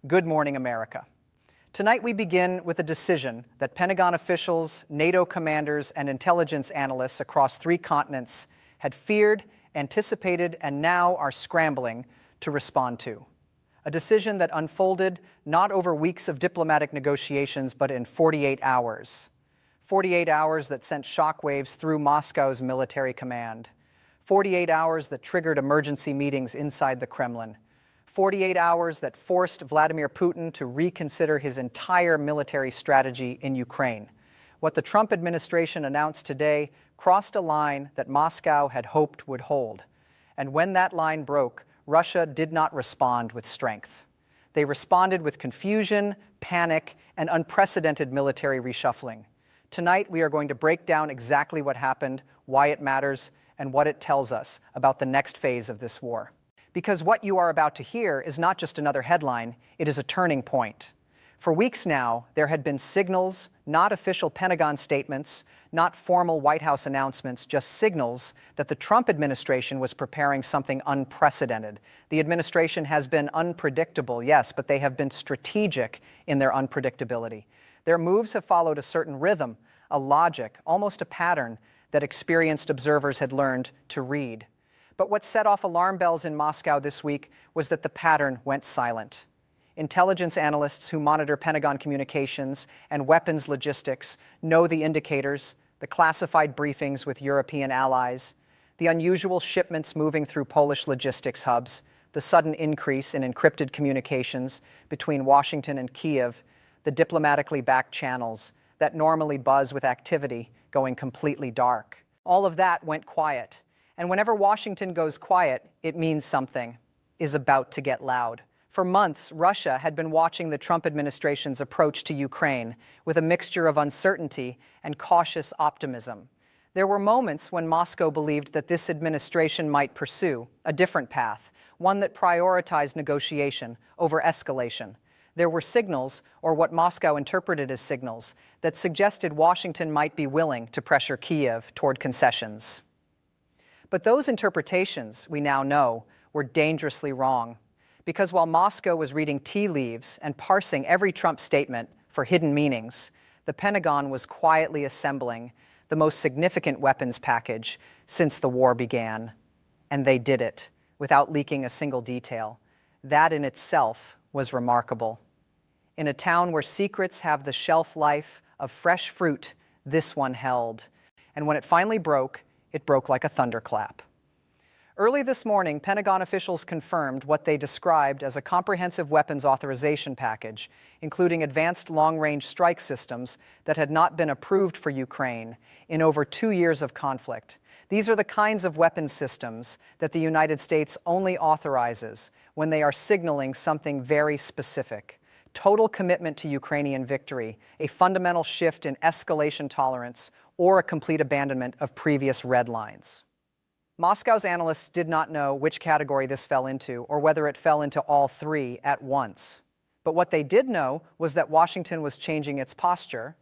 Good morning, America. Tonight we begin with a decision that Pentagon officials, NATO commanders, and intelligence analysts across 3 continents had feared, anticipated, and now are scrambling to respond to. A decision that unfolded not over weeks of diplomatic negotiations, but in 48 hours. 48 hours that sent shockwaves through Moscow's military command. 48 hours that triggered emergency meetings inside the Kremlin. 48 hours that forced Vladimir Putin to reconsider his entire military strategy in Ukraine. What the Trump administration announced today crossed a line that Moscow had hoped would hold. And when that line broke, Russia did not respond with strength. They responded with confusion, panic, and unprecedented military reshuffling. Tonight, we are going to break down exactly what happened, why it matters, and what it tells us about the next phase of this war. Because what you are about to hear is not just another headline, it is a turning point. For weeks now, there had been signals, not official Pentagon statements, not formal White House announcements, just signals that the Trump administration was preparing something unprecedented. The administration has been unpredictable, yes, but they have been strategic in their unpredictability. Their moves have followed a certain rhythm, a logic, almost a pattern that experienced observers had learned to read. But what set off alarm bells in Moscow this week was that the pattern went silent. Intelligence analysts who monitor Pentagon communications and weapons logistics know the indicators, the classified briefings with European allies, the unusual shipments moving through Polish logistics hubs, the sudden increase in encrypted communications between Washington and Kiev, the diplomatically backed channels that normally buzz with activity going completely dark. All of that went quiet. And whenever Washington goes quiet, it means something is about to get loud. For months, Russia had been watching the Trump administration's approach to Ukraine with a mixture of uncertainty and cautious optimism. There were moments when Moscow believed that this administration might pursue a different path, one that prioritized negotiation over escalation. There were signals, or what Moscow interpreted as signals, that suggested Washington might be willing to pressure Kiev toward concessions. But those interpretations, we now know, were dangerously wrong. Because while Moscow was reading tea leaves and parsing every Trump statement for hidden meanings, the Pentagon was quietly assembling the most significant weapons package since the war began. And they did it without leaking a single detail. That in itself was remarkable. In a town where secrets have the shelf life of fresh fruit, this one held. And when it finally broke, it broke like a thunderclap. Early this morning, Pentagon officials confirmed what they described as a comprehensive weapons authorization package, including advanced long-range strike systems that had not been approved for Ukraine in over 2 years of conflict. These are the kinds of weapons systems that the United States only authorizes when they are signaling something very specific. Total commitment to Ukrainian victory, a fundamental shift in escalation tolerance, or a complete abandonment of previous red lines. Moscow's analysts did not know which category this fell into or whether it fell into all 3 at once. But what they did know was that Washington was changing its posture.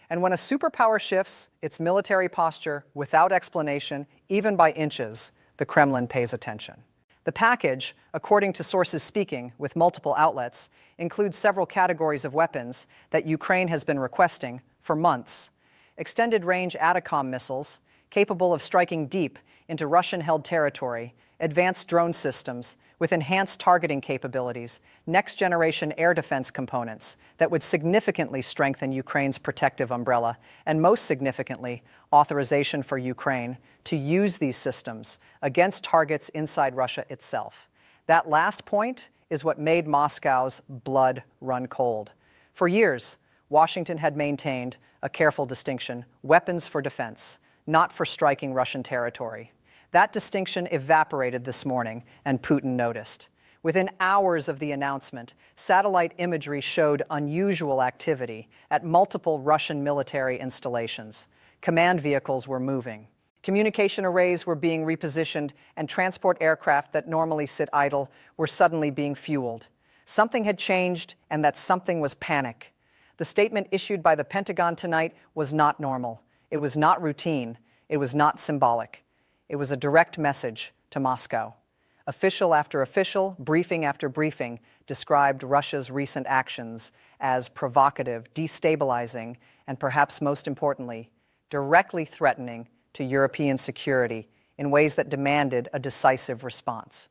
And when a superpower shifts its military posture without explanation, even by inches, the Kremlin pays attention. The package, according to sources speaking with multiple outlets, includes several categories of weapons that Ukraine has been requesting for months. Extended-range ATACMS missiles, capable of striking deep into Russian-held territory, advanced drone systems with enhanced targeting capabilities, next-generation air defense components that would significantly strengthen Ukraine's protective umbrella, and most significantly, authorization for Ukraine to use these systems against targets inside Russia itself. That last point is what made Moscow's blood run cold. For years, Washington had maintained a careful distinction: weapons for defense, not for striking Russian territory. That distinction evaporated this morning, and Putin noticed. Within hours of the announcement, satellite imagery showed unusual activity at multiple Russian military installations. Command vehicles were moving. Communication arrays were being repositioned, and transport aircraft that normally sit idle were suddenly being fueled. Something had changed, and that something was panic. The statement issued by the Pentagon tonight was not normal. It was not routine. It was not symbolic. It was a direct message to Moscow. Official after official, briefing after briefing, described Russia's recent actions as provocative, destabilizing, and perhaps most importantly, directly threatening to European security in ways that demanded a decisive response.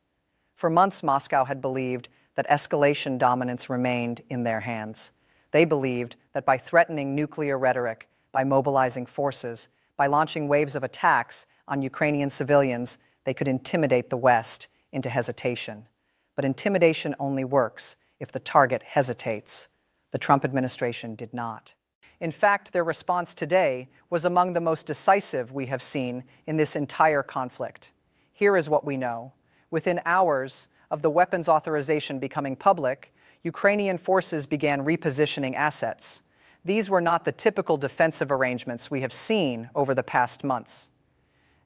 For months, Moscow had believed that escalation dominance remained in their hands. They believed that by threatening nuclear rhetoric, by mobilizing forces, by launching waves of attacks on Ukrainian civilians, they could intimidate the West into hesitation. But intimidation only works if the target hesitates. The Trump administration did not. In fact, their response today was among the most decisive we have seen in this entire conflict. Here is what we know. Within hours of the weapons authorization becoming public, Ukrainian forces began repositioning assets. These were not the typical defensive arrangements we have seen over the past months.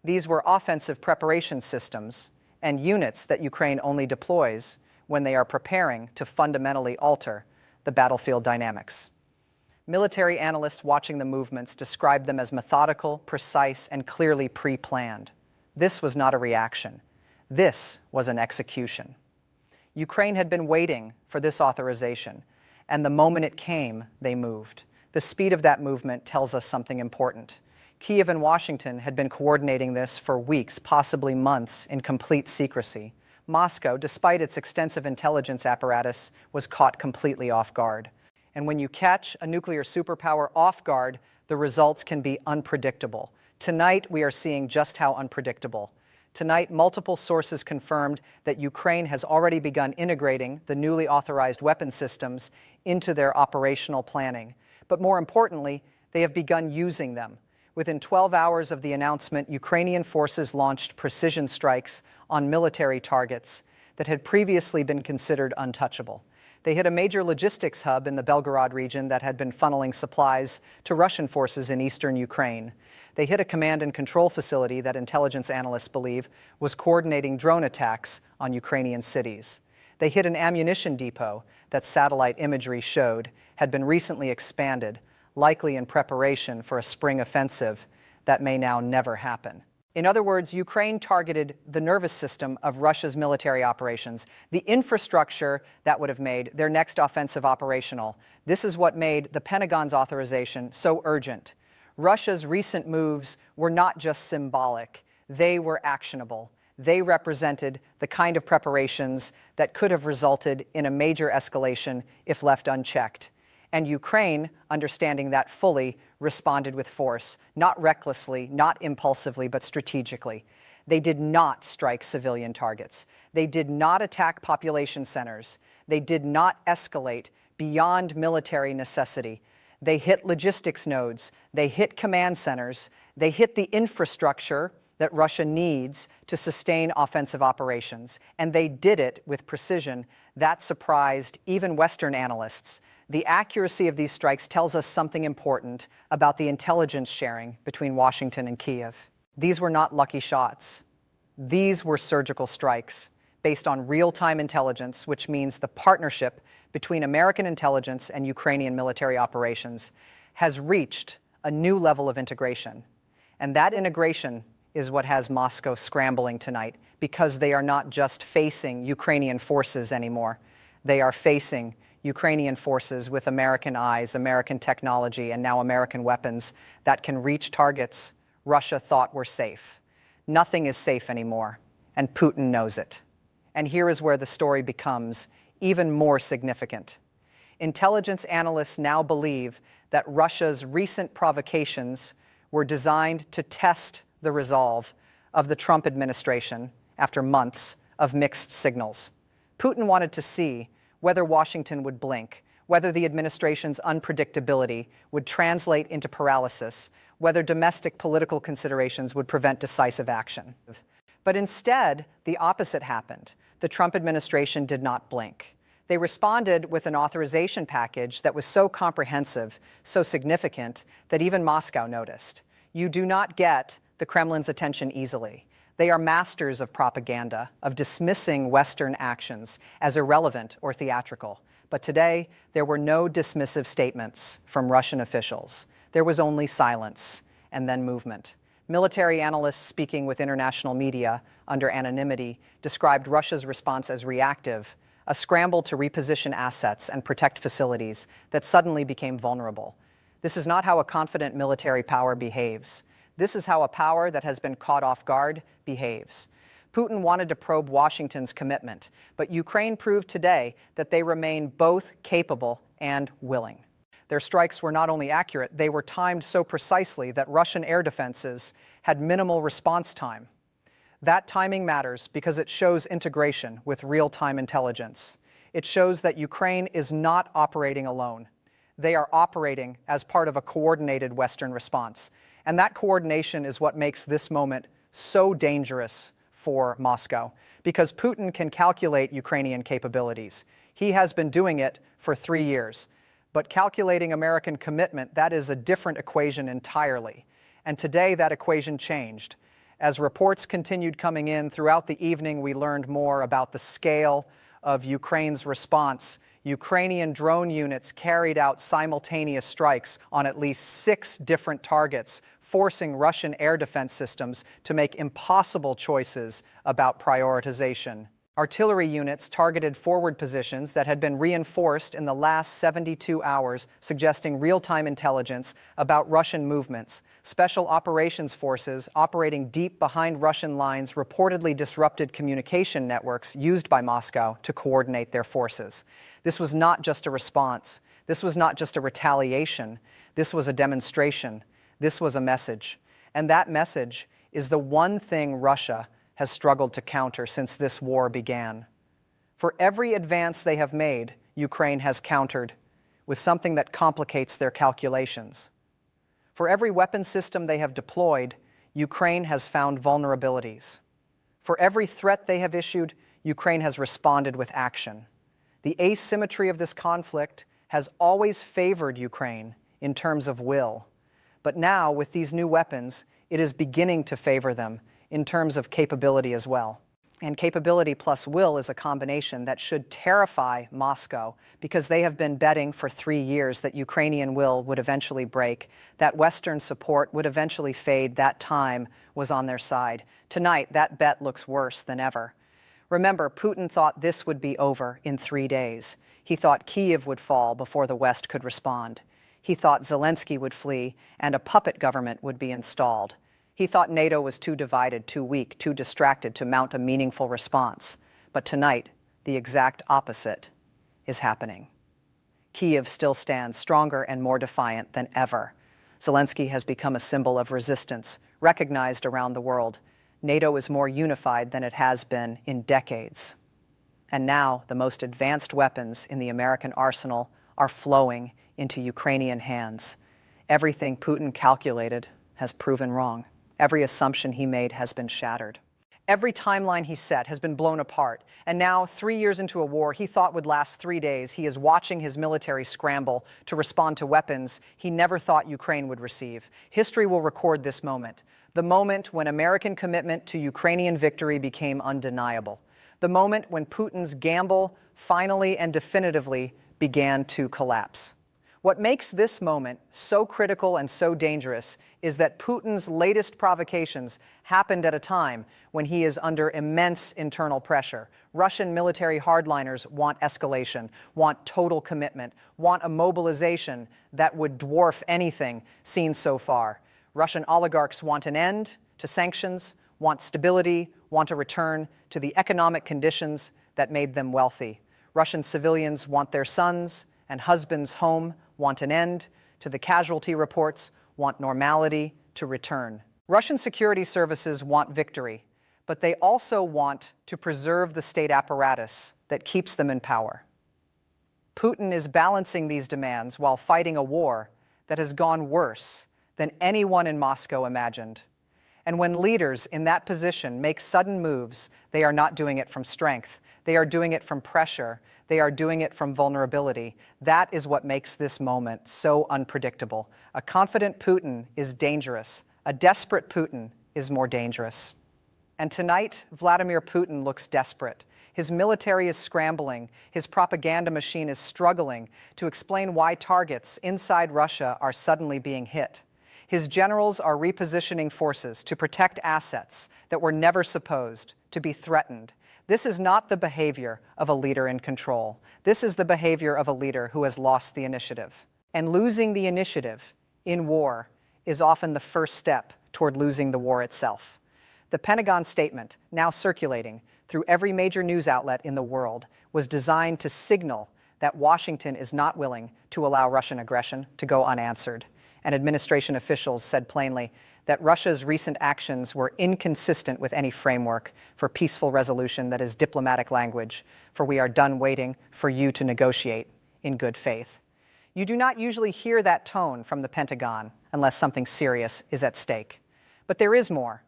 These were offensive preparation systems and units that Ukraine only deploys when they are preparing to fundamentally alter the battlefield dynamics. Military analysts watching the movements described them as methodical, precise, and clearly pre-planned. This was not a reaction. This was an execution. Ukraine had been waiting for this authorization, and the moment it came, they moved. The speed of that movement tells us something important. Kyiv and Washington had been coordinating this for weeks, possibly months, in complete secrecy. Moscow, despite its extensive intelligence apparatus, was caught completely off guard. And when you catch a nuclear superpower off guard, the results can be unpredictable. Tonight, we are seeing just how unpredictable. Tonight, multiple sources confirmed that Ukraine has already begun integrating the newly authorized weapon systems into their operational planning. But more importantly, they have begun using them. Within 12 hours of the announcement, Ukrainian forces launched precision strikes on military targets that had previously been considered untouchable. They hit a major logistics hub in the Belgorod region that had been funneling supplies to Russian forces in eastern Ukraine. They hit a command and control facility that intelligence analysts believe was coordinating drone attacks on Ukrainian cities. They hit an ammunition depot that satellite imagery showed had been recently expanded, likely in preparation for a spring offensive that may now never happen. In other words, Ukraine targeted the nervous system of Russia's military operations, the infrastructure that would have made their next offensive operational. This is what made the Pentagon's authorization so urgent. Russia's recent moves were not just symbolic, they were actionable. They represented the kind of preparations that could have resulted in a major escalation if left unchecked. And Ukraine, understanding that fully, responded with force, not recklessly, not impulsively, but strategically. They did not strike civilian targets. They did not attack population centers. They did not escalate beyond military necessity. They hit logistics nodes. They hit command centers. They hit the infrastructure that Russia needs to sustain offensive operations. And they did it with precision that surprised even Western analysts. The accuracy of these strikes tells us something important about the intelligence sharing between Washington and Kyiv. These were not lucky shots. These were surgical strikes based on real-time intelligence, which means the partnership between American intelligence and Ukrainian military operations has reached a new level of integration. And that integration is what has Moscow scrambling tonight, because they are not just facing Ukrainian forces anymore. They are facing Ukrainian forces with American eyes, American technology, and now American weapons that can reach targets Russia thought were safe. Nothing is safe anymore, and Putin knows it. And here is where the story becomes even more significant. Intelligence analysts now believe that Russia's recent provocations were designed to test the resolve of the Trump administration after months of mixed signals. Putin wanted to see whether Washington would blink, whether the administration's unpredictability would translate into paralysis, whether domestic political considerations would prevent decisive action. But instead, the opposite happened. The Trump administration did not blink. They responded with an authorization package that was so comprehensive, so significant, that even Moscow noticed. You do not get the Kremlin's attention easily. They are masters of propaganda, of dismissing Western actions as irrelevant or theatrical. But today, there were no dismissive statements from Russian officials. There was only silence and then movement. Military analysts speaking with international media under anonymity described Russia's response as reactive, a scramble to reposition assets and protect facilities that suddenly became vulnerable. This is not how a confident military power behaves. This is how a power that has been caught off guard behaves. Putin wanted to probe Washington's commitment, but Ukraine proved today that they remain both capable and willing. Their strikes were not only accurate, they were timed so precisely that Russian air defenses had minimal response time. That timing matters because it shows integration with real-time intelligence. It shows that Ukraine is not operating alone. They are operating as part of a coordinated Western response. And that coordination is what makes this moment so dangerous for Moscow, because Putin can calculate Ukrainian capabilities. He has been doing it for 3 years. But calculating American commitment, that is a different equation entirely. And today that equation changed. As reports continued coming in throughout the evening, we learned more about the scale of Ukraine's response. Ukrainian drone units carried out simultaneous strikes on at least 6 different targets, forcing Russian air defense systems to make impossible choices about prioritization. Artillery units targeted forward positions that had been reinforced in the last 72 hours, suggesting real-time intelligence about Russian movements. Special operations forces operating deep behind Russian lines reportedly disrupted communication networks used by Moscow to coordinate their forces. This was not just a response. This was not just a retaliation. This was a demonstration. This was a message. And that message is the one thing Russia has struggled to counter since this war began. For every advance they have made, Ukraine has countered with something that complicates their calculations. For every weapon system they have deployed, Ukraine has found vulnerabilities. For every threat they have issued, Ukraine has responded with action. The asymmetry of this conflict has always favored Ukraine in terms of will. But now, with these new weapons, it is beginning to favor them in terms of capability as well. And capability plus will is a combination that should terrify Moscow, because they have been betting for 3 years that Ukrainian will would eventually break, that Western support would eventually fade, that time was on their side. Tonight, that bet looks worse than ever. Remember, Putin thought this would be over in 3 days. He thought Kyiv would fall before the West could respond. He thought Zelensky would flee and a puppet government would be installed. He thought NATO was too divided, too weak, too distracted to mount a meaningful response. But tonight, the exact opposite is happening. Kyiv still stands stronger and more defiant than ever. Zelensky has become a symbol of resistance, recognized around the world. NATO is more unified than it has been in decades. And now, the most advanced weapons in the American arsenal are flowing into Ukrainian hands. Everything Putin calculated has proven wrong. Every assumption he made has been shattered. Every timeline he set has been blown apart. And now, 3 years into a war he thought would last 3 days, he is watching his military scramble to respond to weapons he never thought Ukraine would receive. History will record this moment, the moment when American commitment to Ukrainian victory became undeniable, the moment when Putin's gamble finally and definitively began to collapse. What makes this moment so critical and so dangerous is that Putin's latest provocations happened at a time when he is under immense internal pressure. Russian military hardliners want escalation, want total commitment, want a mobilization that would dwarf anything seen so far. Russian oligarchs want an end to sanctions, want stability, want a return to the economic conditions that made them wealthy. Russian civilians want their sons and husbands home, want an end to the casualty reports, want normality to return. Russian security services want victory, but they also want to preserve the state apparatus that keeps them in power. Putin is balancing these demands while fighting a war that has gone worse than anyone in Moscow imagined. And when leaders in that position make sudden moves, they are not doing it from strength. They are doing it from pressure. They are doing it from vulnerability. That is what makes this moment so unpredictable. A confident Putin is dangerous. A desperate Putin is more dangerous. And tonight, Vladimir Putin looks desperate. His military is scrambling. His propaganda machine is struggling to explain why targets inside Russia are suddenly being hit. His generals are repositioning forces to protect assets that were never supposed to be threatened. This is not the behavior of a leader in control. This is the behavior of a leader who has lost the initiative. And losing the initiative in war is often the first step toward losing the war itself. The Pentagon statement, now circulating through every major news outlet in the world, was designed to signal that Washington is not willing to allow Russian aggression to go unanswered. And administration officials said plainly that Russia's recent actions were inconsistent with any framework for peaceful resolution that is diplomatic language, for we are done waiting for you to negotiate in good faith. You do not usually hear that tone from the Pentagon unless something serious is at stake. But there is more.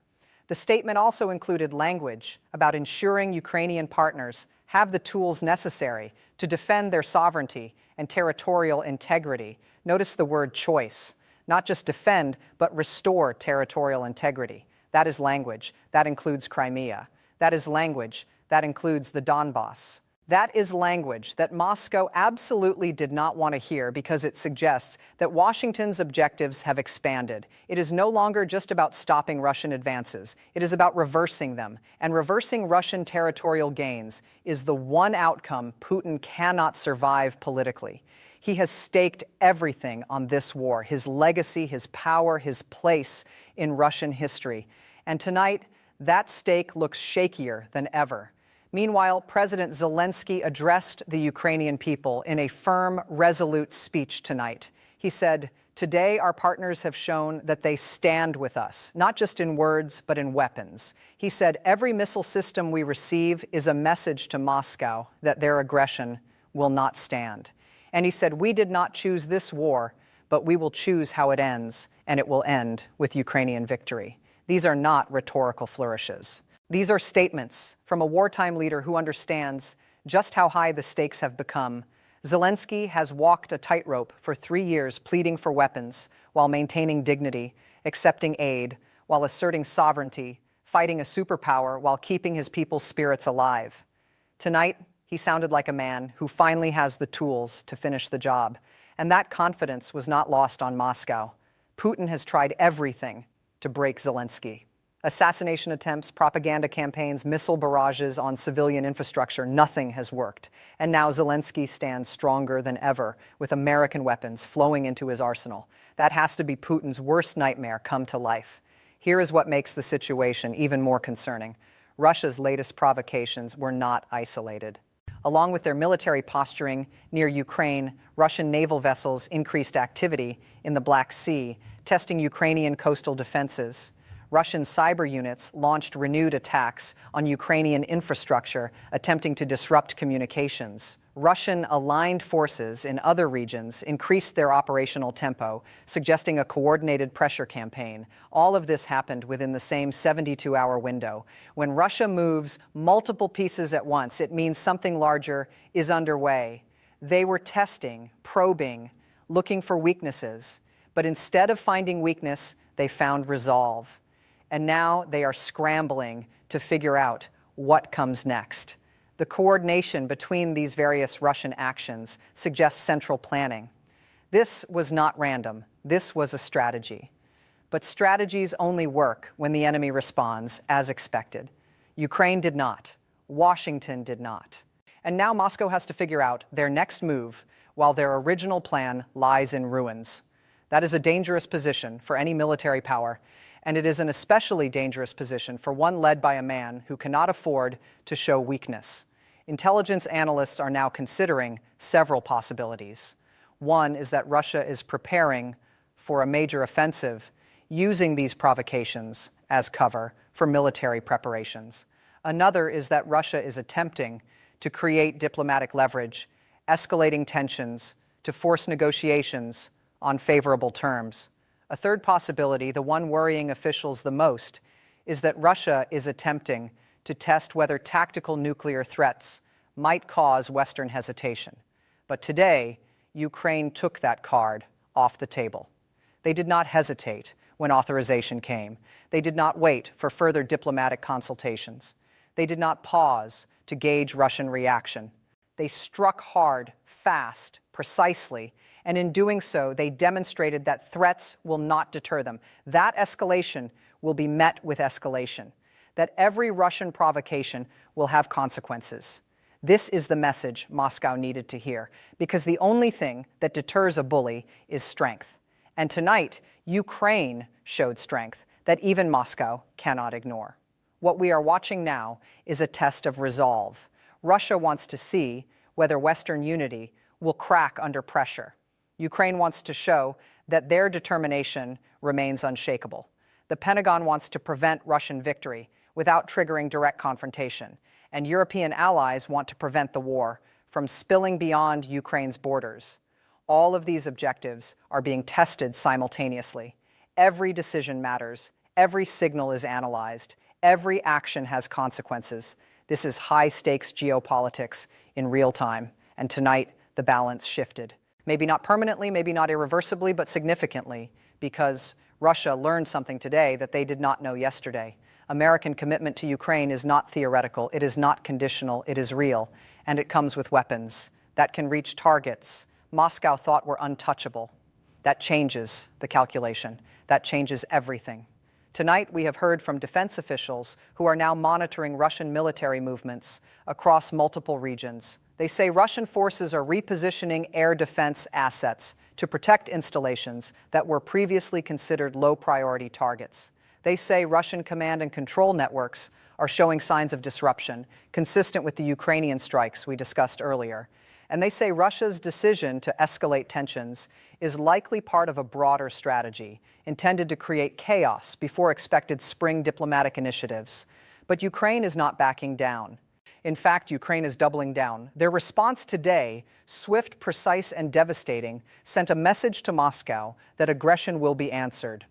The statement also included language about ensuring Ukrainian partners have the tools necessary to defend their sovereignty and territorial integrity. Notice the word choice. Not just defend, but restore territorial integrity. That is language. That includes Crimea. That is language. That includes the Donbass. That is language that Moscow absolutely did not want to hear because it suggests that Washington's objectives have expanded. It is no longer just about stopping Russian advances. It is about reversing them. And reversing Russian territorial gains is the one outcome Putin cannot survive politically. He has staked everything on this war, his legacy, his power, his place in Russian history. And tonight, that stake looks shakier than ever. Meanwhile, President Zelensky addressed the Ukrainian people in a firm, resolute speech tonight. He said, "Today, our partners have shown that they stand with us, not just in words, but in weapons." He said, "Every missile system we receive is a message to Moscow that their aggression will not stand." And he said, "We did not choose this war, but we will choose how it ends, and it will end with Ukrainian victory." These are not rhetorical flourishes. These are statements from a wartime leader who understands just how high the stakes have become. Zelensky has walked a tightrope for 3 years, pleading for weapons while maintaining dignity, accepting aid while asserting sovereignty, fighting a superpower while keeping his people's spirits alive. Tonight, he sounded like a man who finally has the tools to finish the job. And that confidence was not lost on Moscow. Putin has tried everything to break Zelensky. Assassination attempts, propaganda campaigns, missile barrages on civilian infrastructure, nothing has worked. And now Zelensky stands stronger than ever, with American weapons flowing into his arsenal. That has to be Putin's worst nightmare come to life. Here is what makes the situation even more concerning. Russia's latest provocations were not isolated. Along with their military posturing near Ukraine, Russian naval vessels increased activity in the Black Sea, testing Ukrainian coastal defenses. Russian cyber units launched renewed attacks on Ukrainian infrastructure, attempting to disrupt communications. Russian aligned forces in other regions increased their operational tempo, suggesting a coordinated pressure campaign. All of this happened within the same 72-hour window. When Russia moves multiple pieces at once, it means something larger is underway. They were testing, probing, looking for weaknesses. But instead of finding weakness, they found resolve. And now they are scrambling to figure out what comes next. The coordination between these various Russian actions suggests central planning. This was not random. This was a strategy. But strategies only work when the enemy responds as expected. Ukraine did not. Washington did not. And now Moscow has to figure out their next move while their original plan lies in ruins. That is a dangerous position for any military power, and it is an especially dangerous position for one led by a man who cannot afford to show weakness. Intelligence analysts are now considering several possibilities. One is that Russia is preparing for a major offensive, using these provocations as cover for military preparations. Another is that Russia is attempting to create diplomatic leverage, escalating tensions to force negotiations on favorable terms. A third possibility, the one worrying officials the most, is that Russia is attempting to test whether tactical nuclear threats might cause Western hesitation. But today, Ukraine took that card off the table. They did not hesitate when authorization came. They did not wait for further diplomatic consultations. They did not pause to gauge Russian reaction. They struck hard, fast, precisely, and in doing so, they demonstrated that threats will not deter them. That escalation will be met with escalation, that every Russian provocation will have consequences. This is the message Moscow needed to hear, because the only thing that deters a bully is strength. And tonight, Ukraine showed strength that even Moscow cannot ignore. What we are watching now is a test of resolve. Russia wants to see whether Western unity will crack under pressure. Ukraine wants to show that their determination remains unshakable. The Pentagon wants to prevent Russian victory without triggering direct confrontation, and European allies want to prevent the war from spilling beyond Ukraine's borders. All of these objectives are being tested simultaneously. Every decision matters. Every signal is analyzed. Every action has consequences. This is high-stakes geopolitics in real time, and tonight the balance shifted. Maybe not permanently, maybe not irreversibly, but significantly, because Russia learned something today that they did not know yesterday. American commitment to Ukraine is not theoretical, it is not conditional, it is real, and it comes with weapons that can reach targets Moscow thought were untouchable. That changes the calculation. That changes everything. Tonight, we have heard from defense officials who are now monitoring Russian military movements across multiple regions. They say Russian forces are repositioning air defense assets to protect installations that were previously considered low-priority targets. They say Russian command and control networks are showing signs of disruption, consistent with the Ukrainian strikes we discussed earlier. And they say Russia's decision to escalate tensions is likely part of a broader strategy intended to create chaos before expected spring diplomatic initiatives. But Ukraine is not backing down. In fact, Ukraine is doubling down. Their response today, swift, precise, and devastating, sent a message to Moscow that aggression will be answered.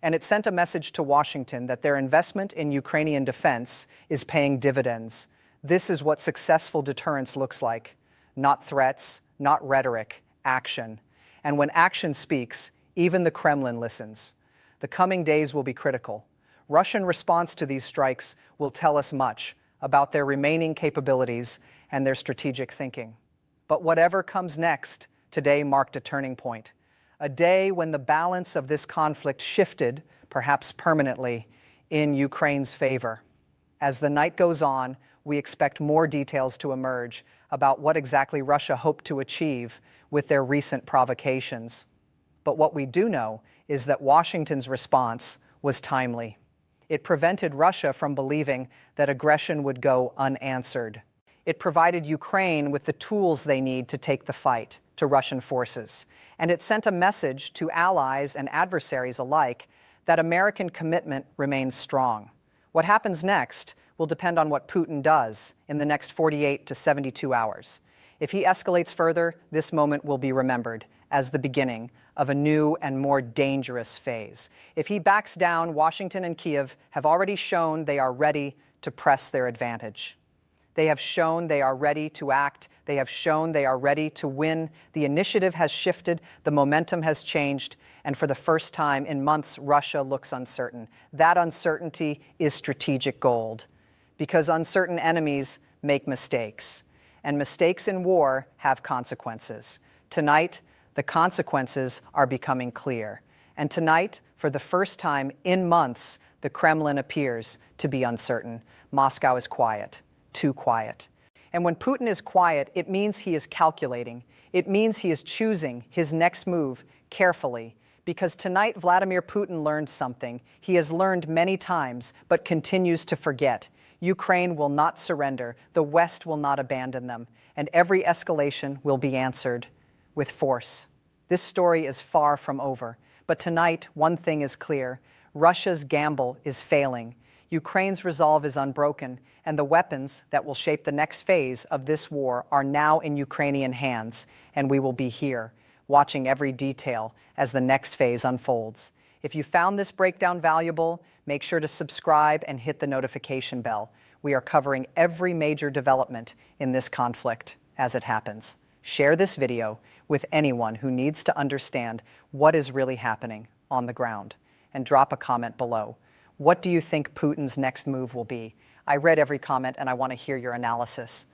And it sent a message to Washington that their investment in Ukrainian defense is paying dividends. This is what successful deterrence looks like. Not threats, not rhetoric, action. And when action speaks, even the Kremlin listens. The coming days will be critical. Russian response to these strikes will tell us much about their remaining capabilities and their strategic thinking. But whatever comes next, today marked a turning point. A day when the balance of this conflict shifted, perhaps permanently, in Ukraine's favor. As the night goes on, we expect more details to emerge about what exactly Russia hoped to achieve with their recent provocations. But what we do know is that Washington's response was timely. It prevented Russia from believing that aggression would go unanswered. It provided Ukraine with the tools they need to take the fight to Russian forces. And it sent a message to allies and adversaries alike that American commitment remains strong. What happens next will depend on what Putin does in the next 48 to 72 hours. If he escalates further, this moment will be remembered as the beginning of a new and more dangerous phase. If he backs down, Washington and Kiev have already shown they are ready to press their advantage. They have shown they are ready to act. They have shown they are ready to win. The initiative has shifted. The momentum has changed. And for the first time in months, Russia looks uncertain. That uncertainty is strategic gold, because uncertain enemies make mistakes. And mistakes in war have consequences. Tonight, the consequences are becoming clear. And tonight, for the first time in months, the Kremlin appears to be uncertain. Moscow is quiet. Too quiet. And when Putin is quiet, it means he is calculating. It means he is choosing his next move carefully. Because tonight, Vladimir Putin learned something he has learned many times, but continues to forget. Ukraine will not surrender. The West will not abandon them. And every escalation will be answered with force. This story is far from over. But tonight, one thing is clear. Russia's gamble is failing. Ukraine's resolve is unbroken, and the weapons that will shape the next phase of this war are now in Ukrainian hands, and we will be here, watching every detail as the next phase unfolds. If you found this breakdown valuable, make sure to subscribe and hit the notification bell. We are covering every major development in this conflict as it happens. Share this video with anyone who needs to understand what is really happening on the ground, and drop a comment below. What do you think Putin's next move will be? I read every comment and I want to hear your analysis.